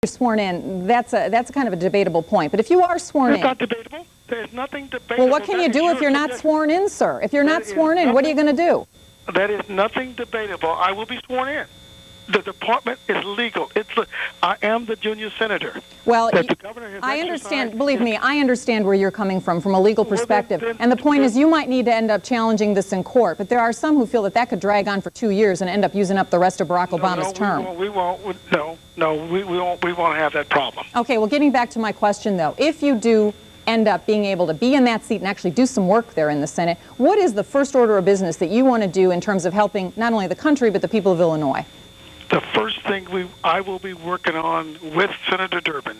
you're sworn in, that's a kind of a debatable point. But if you are sworn in... It's not debatable. There's nothing debatable. Well, what can you do if you're not sworn in, sir? If you're not sworn in, what are you going to do? That is nothing debatable. I will be sworn in. The department is legal. I am the junior senator. Well, I understand. Believe me, I understand where you're coming from a legal perspective. And the point is, you might need to end up challenging this in court. But there are some who feel that that could drag on for 2 years and end up using up the rest of Barack Obama's term. We won't. We won't have that problem. Okay. Well, getting back to my question, though, if you do end up being able to be in that seat and actually do some work there in the Senate, what is the first order of business that you want to do in terms of helping not only the country but the people of Illinois? The first thing I will be working on with Senator Durbin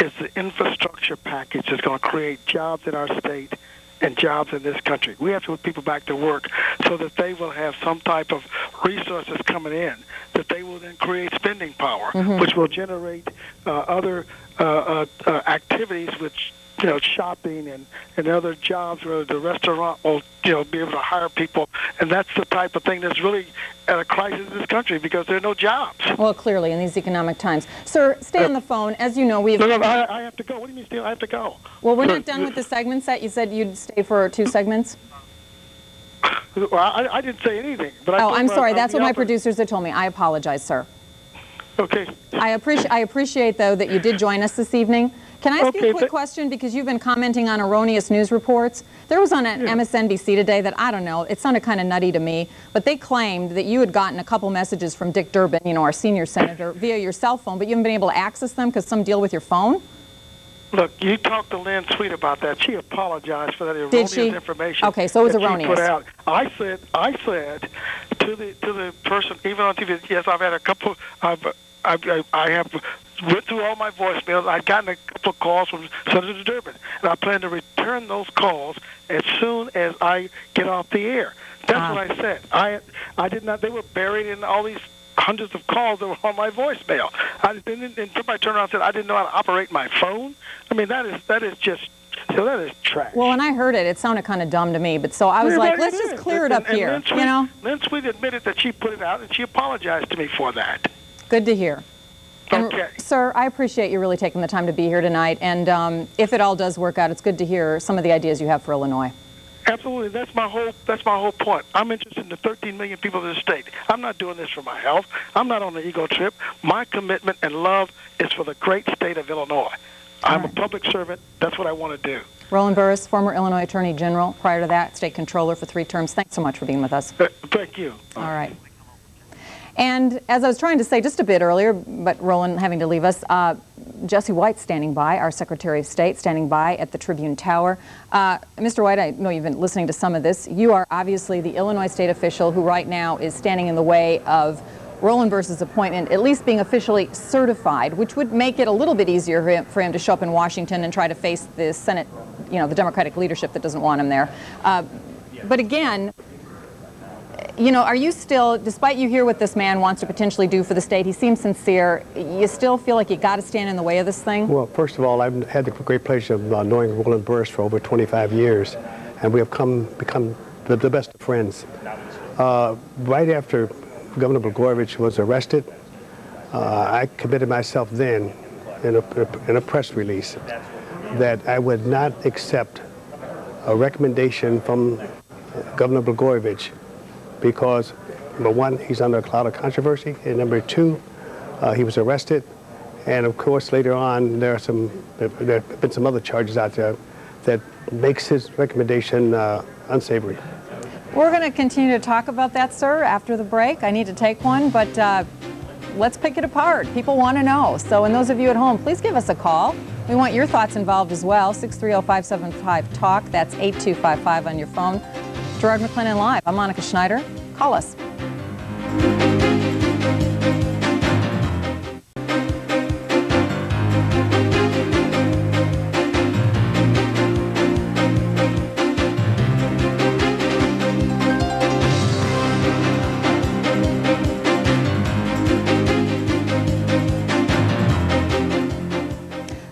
is the infrastructure package that's going to create jobs in our state and jobs in this country. We have to put people back to work so that they will have some type of resources coming in, that they will then create spending power, which will generate other activities, which, you know, shopping and other jobs where the restaurant will, you know, be able to hire people. And that's the type of thing that's really at a crisis in this country because there are no jobs. Well, clearly, in these economic times. Sir, stay on the phone. As you know, we've... No, I have to go. What do you mean, Steve? I have to go. Well, we're not done with the segments yet. You said you'd stay for 2 segments? Well, I didn't say anything. But I'm sorry. That's what my producers had told me. I apologize, sir. Okay. I appreciate, though, that you did join us this evening. Can I ask you a quick question, because you've been commenting on erroneous news reports? There was on MSNBC today that, I don't know, it sounded kind of nutty to me, but they claimed that you had gotten a couple messages from Dick Durbin, you know, our senior senator, via your cell phone, but you haven't been able to access them because some deal with your phone? Look, you talked to Lynn Sweet about that. She apologized for that erroneous information. Okay, so it was erroneous. She put out. I said to the person, even on TV, yes, I've had a couple. I have went through all my voicemails. I've gotten a couple of calls from Senator Durbin, and I plan to return those calls as soon as I get off the air. That's what I said. I did not. They were buried in all these hundreds of calls that were on my voicemail. And somebody turned around and said I didn't know how to operate my phone. I mean, that is just. So that is trash. Well, when I heard it, it sounded kind of dumb to me. But so I was like, let's just clear it up here. You know, Lynn Sweet admitted that she put it out, and she apologized to me for that. Good to hear. And, okay. Sir, I appreciate you really taking the time to be here tonight. And if it all does work out, it's good to hear some of the ideas you have for Illinois. Absolutely. That's my whole point. I'm interested in the 13 million people of the state. I'm not doing this for my health. I'm not on an ego trip. My commitment and love is for the great state of Illinois. I'm a public servant. That's what I want to do. Roland Burris, former Illinois Attorney General. Prior to that, State Controller for 3 terms. Thanks so much for being with us. Thank you. All right. And as I was trying to say just a bit earlier, but Roland having to leave us, Jesse White standing by, our Secretary of State, standing by at the Tribune Tower. Mr. White, I know you've been listening to some of this. You are obviously the Illinois state official who right now is standing in the way of Roland Burris' appointment at least being officially certified, which would make it a little bit easier for him to show up in Washington and try to face the Senate, you know, the Democratic leadership that doesn't want him there. But again, you know, are you still, despite you hear what this man wants to potentially do for the state, he seems sincere, you still feel like you got to stand in the way of this thing? Well, first of all, I've had the great pleasure of knowing Roland Burris for over 25 years, and we have become the best of friends. Right after Governor Blagojevich was arrested, I committed myself then in a press release that I would not accept a recommendation from Governor Blagojevich because, number one, he's under a cloud of controversy, and number two, he was arrested, and of course later on there have been some other charges out there that makes his recommendation unsavory. We're going to continue to talk about that, sir, after the break. I need to take one, but let's pick it apart. People want to know. So, and those of you at home, please give us a call. We want your thoughts involved as well. 630-575-TALK. That's 8255 on your phone. Gerard McClellan Live. I'm Monica Schneider. Call us.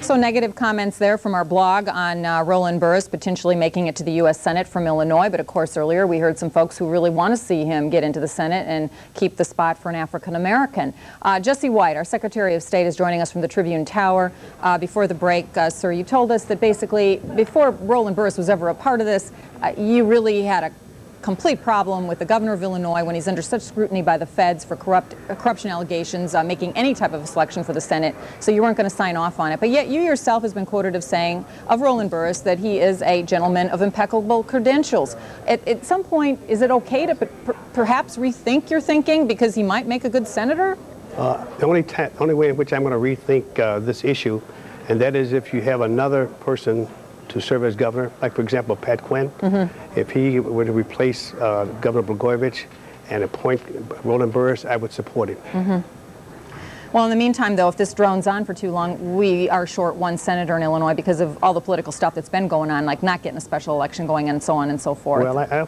So So negative comments there from our blog on Roland Burris potentially making it to the U.S. Senate from Illinois. But of course, earlier we heard some folks who really want to see him get into the Senate and keep the spot for an African American. Jesse White, our Secretary of State, is joining us from the Tribune Tower. Before the break, sir, you told us that basically before Roland Burris was ever a part of this, you really had a complete problem with the governor of Illinois when he's under such scrutiny by the feds for corruption allegations, making any type of a selection for the Senate, so you weren't going to sign off on it. But yet you yourself has been quoted as saying of Roland Burris that he is a gentleman of impeccable credentials. At some point, is it okay to perhaps rethink your thinking because he might make a good senator? The only way in which I'm going to rethink this issue, and that is if you have another person to serve as governor, like for example Pat Quinn, if he were to replace Governor Blagojevich and appoint Roland Burris, I would support him. Well, in the meantime, though, if this drones on for too long, we are short one senator in Illinois because of all the political stuff that's been going on, like not getting a special election going and so on and so forth. Well, I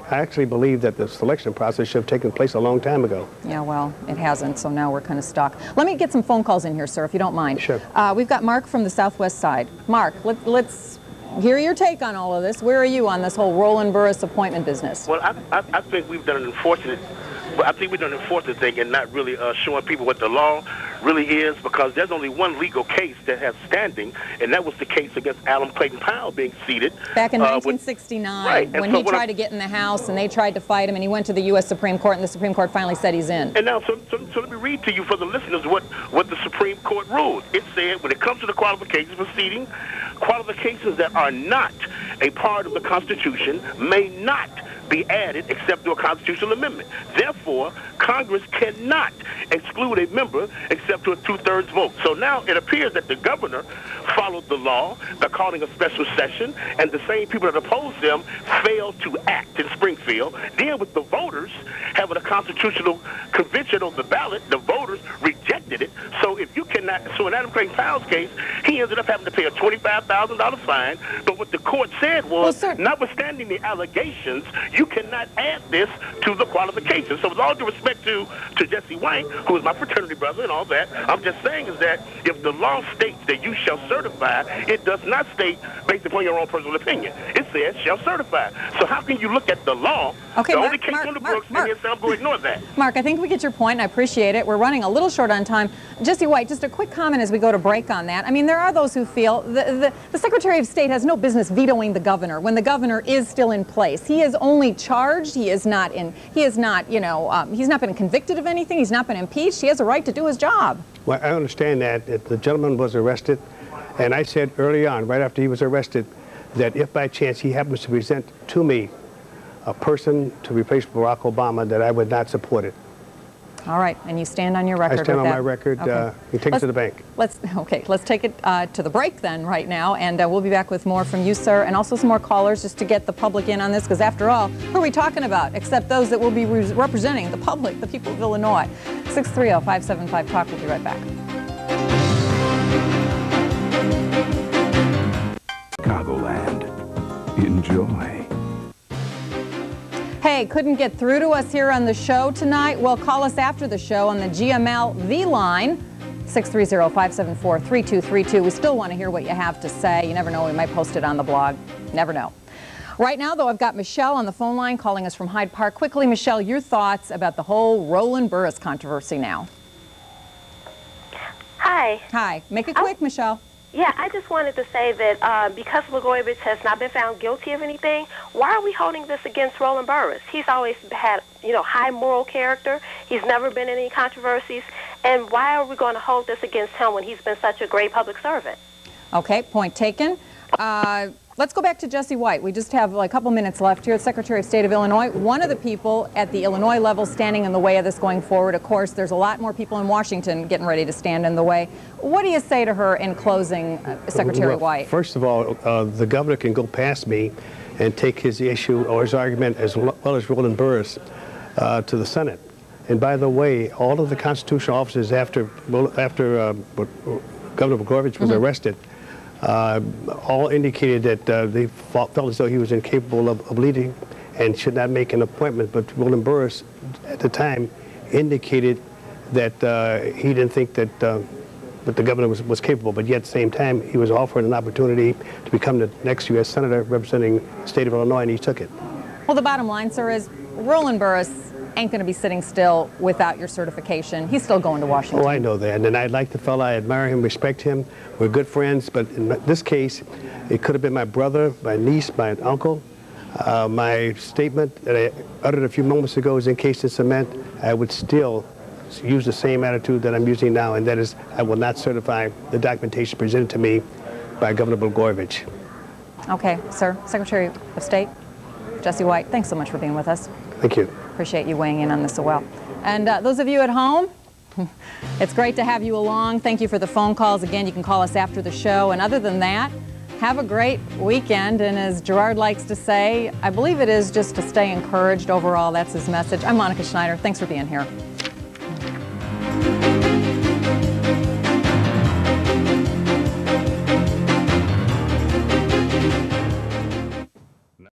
actually believe that the selection process should have taken place a long time ago. Yeah, well, it hasn't, so now we're kind of stuck. Let me get some phone calls in here, sir, if you don't mind. Sure. We've got Mark from the Southwest side. Mark, let's hear your take on all of this. Where are you on this whole Roland Burris appointment business? Well, I think we've done an unfortunate thing in not really showing people what the law really is, because there's only one legal case that has standing, and that was the case against Alan Clayton Powell being seated. Back in 1969, when he tried to get in the House, and they tried to fight him, and he went to the U.S. Supreme Court, and the Supreme Court finally said he's in. And now, so let me read to you for the listeners what the Supreme Court ruled. It said, when it comes to the qualifications for seating, qualifications that are not a part of the Constitution may not be added except through a constitutional amendment. Therefore, Congress cannot exclude a member except to a two-thirds vote. So now it appears that the governor followed the law by calling a special session, and the same people that opposed them failed to act in Springfield. Then with the voters having a constitutional convention on the ballot, the voters rejected it. So if you cannot, so in Adam Clayton Powell's case, he ended up having to pay a $25,000 fine. But what the court said was, notwithstanding the allegations, you cannot add this to the qualifications. So with all due respect to Jesse White, who is my fraternity brother and all that, I'm just saying is that if the law states that you shall certify, it does not state based upon your own personal opinion. It says shall certify. So how can you look at the law, the only case on the books, and say I'm going to ignore that? Mark, I think we get your point, and I appreciate it. We're running a little short on time. Jesse White, just a quick comment as we go to break on that. I mean, there are those who feel the Secretary of State has no business vetoing the governor when the governor is still in place. He is only charged. He is not, he's not been convicted of anything. He's not been impeached. He has a right to do his job. Well, I understand that. The gentleman was arrested, and I said early on, right after he was arrested, that if by chance he happens to present to me a person to replace Barack Obama, that I would not support it. All right, and you stand on your record. I stand with on that. my record. Okay. You take it to the bank. Let's take it to the break then right now, and we'll be back with more from you, sir, and also some more callers just to get the public in on this, because after all, who are we talking about except those that will be representing the public, the people of Illinois? 630-575-TALK. We'll be right back. Chicagoland. Enjoy. Hey, couldn't get through to us here on the show tonight? Well, call us after the show on the GML-V line, 630-574-3232. We still want to hear what you have to say. You never know, we might post it on the blog. Never know. Right now, though, I've got Michelle on the phone line calling us from Hyde Park. Quickly, Michelle, your thoughts about the whole Roland Burris controversy now. Hi. Hi. Make it quick, Michelle. Yeah, I just wanted to say that because Blagojevich has not been found guilty of anything, why are we holding this against Roland Burris? He's always had, high moral character. He's never been in any controversies. And why are we going to hold this against him when he's been such a great public servant? Okay, point taken. Let's go back to Jesse White. We just have a couple minutes left here. Secretary of State of Illinois, one of the people at the Illinois level standing in the way of this going forward. Of course, there's a lot more people in Washington getting ready to stand in the way. What do you say to her in closing, Secretary White? First of all, the governor can go past me and take his issue or his argument, as well as Roland Burris, to the Senate. And by the way, all of the constitutional officers after Governor Blagojevich was arrested, all indicated that they felt as though he was incapable of leading and should not make an appointment. But Roland Burris, at the time, indicated that he didn't think that but the governor was capable. But yet at the same time, he was offered an opportunity to become the next U.S. Senator representing the state of Illinois, and he took it. Well, the bottom line, sir, is Roland Burris ain't going to be sitting still without your certification. He's still going to Washington. Oh, I know that. And I like the fellow. I admire him, respect him. We're good friends. But in this case, it could have been my brother, my niece, my uncle. My statement that I uttered a few moments ago is encased in cement. I would still use the same attitude that I'm using now, and that is I will not certify the documentation presented to me by Governor Blagojevich. Okay, sir. Secretary of State, Jesse White, thanks so much for being with us. Thank you. Appreciate you weighing in on this as well. And those of you at home, it's great to have you along. Thank you for the phone calls. Again, you can call us after the show. And other than that, have a great weekend. And as Gerard likes to say, I believe it is just to stay encouraged overall. That's his message. I'm Monica Schneider. Thanks for being here.